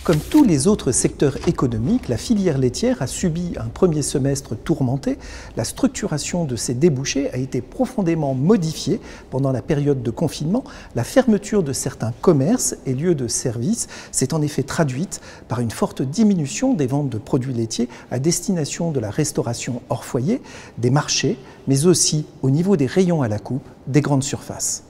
Comme tous les autres secteurs économiques, la filière laitière a subi un premier semestre tourmenté. La structuration de ses débouchés a été profondément modifiée pendant la période de confinement. La fermeture de certains commerces et lieux de service s'est en effet traduite par une forte diminution des ventes de produits laitiers à destination de la restauration hors foyer, des marchés, mais aussi au niveau des rayons à la coupe des grandes surfaces.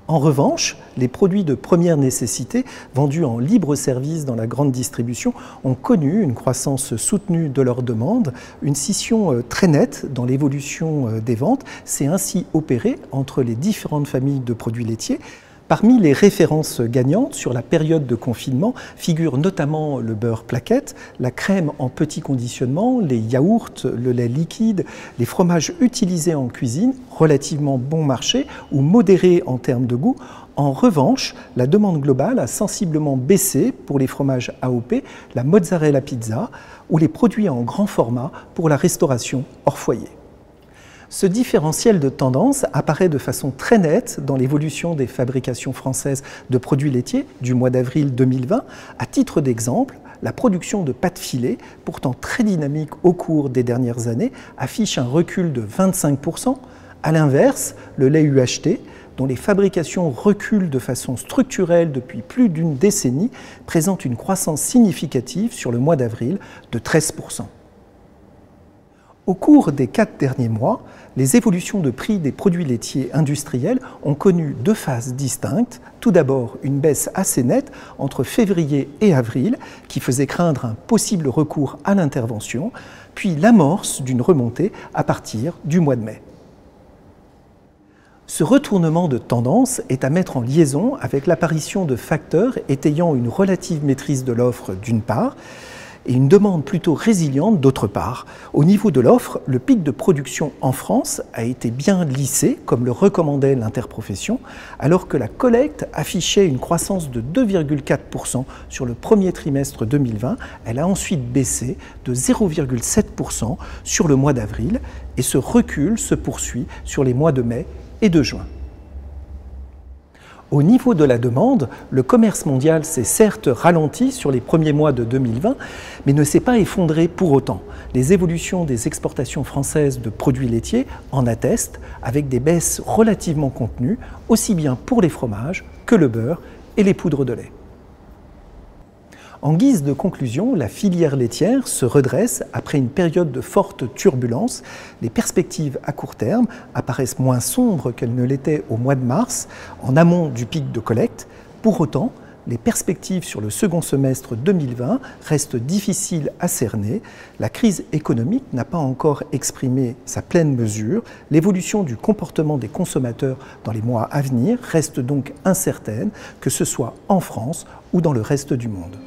En revanche, les produits de première nécessité vendus en libre service dans la grande distribution ont connu une croissance soutenue de leur demande. Une scission très nette dans l'évolution des ventes s'est ainsi opérée entre les différentes familles de produits laitiers. Parmi les références gagnantes sur la période de confinement figurent notamment le beurre plaquette, la crème en petit conditionnement, les yaourts, le lait liquide, les fromages utilisés en cuisine, relativement bon marché ou modérés en termes de goût. En revanche, la demande globale a sensiblement baissé pour les fromages AOP, la mozzarella pizza ou les produits en grand format pour la restauration hors foyer. Ce différentiel de tendance apparaît de façon très nette dans l'évolution des fabrications françaises de produits laitiers du mois d'avril 2020. À titre d'exemple, la production de pâtes filées, pourtant très dynamique au cours des dernières années, affiche un recul de 25%. À l'inverse, le lait UHT, dont les fabrications reculent de façon structurelle depuis plus d'une décennie, présente une croissance significative sur le mois d'avril de 13%. Au cours des 4 derniers mois, les évolutions de prix des produits laitiers industriels ont connu deux phases distinctes. Tout d'abord, une baisse assez nette entre février et avril qui faisait craindre un possible recours à l'intervention, puis l'amorce d'une remontée à partir du mois de mai. Ce retournement de tendance est à mettre en liaison avec l'apparition de facteurs étayant une relative maîtrise de l'offre d'une part, et une demande plutôt résiliente d'autre part. Au niveau de l'offre, le pic de production en France a été bien lissé, comme le recommandait l'interprofession, alors que la collecte affichait une croissance de 2,4% sur le premier trimestre 2020. Elle a ensuite baissé de 0,7% sur le mois d'avril et ce recul se poursuit sur les mois de mai et de juin. Au niveau de la demande, le commerce mondial s'est certes ralenti sur les premiers mois de 2020, mais ne s'est pas effondré pour autant. Les évolutions des exportations françaises de produits laitiers en attestent, avec des baisses relativement contenues, aussi bien pour les fromages que le beurre et les poudres de lait. En guise de conclusion, la filière laitière se redresse après une période de forte turbulence. Les perspectives à court terme apparaissent moins sombres qu'elles ne l'étaient au mois de mars, en amont du pic de collecte. Pour autant, les perspectives sur le second semestre 2020 restent difficiles à cerner. La crise économique n'a pas encore exprimé sa pleine mesure. L'évolution du comportement des consommateurs dans les mois à venir reste donc incertaine, que ce soit en France ou dans le reste du monde.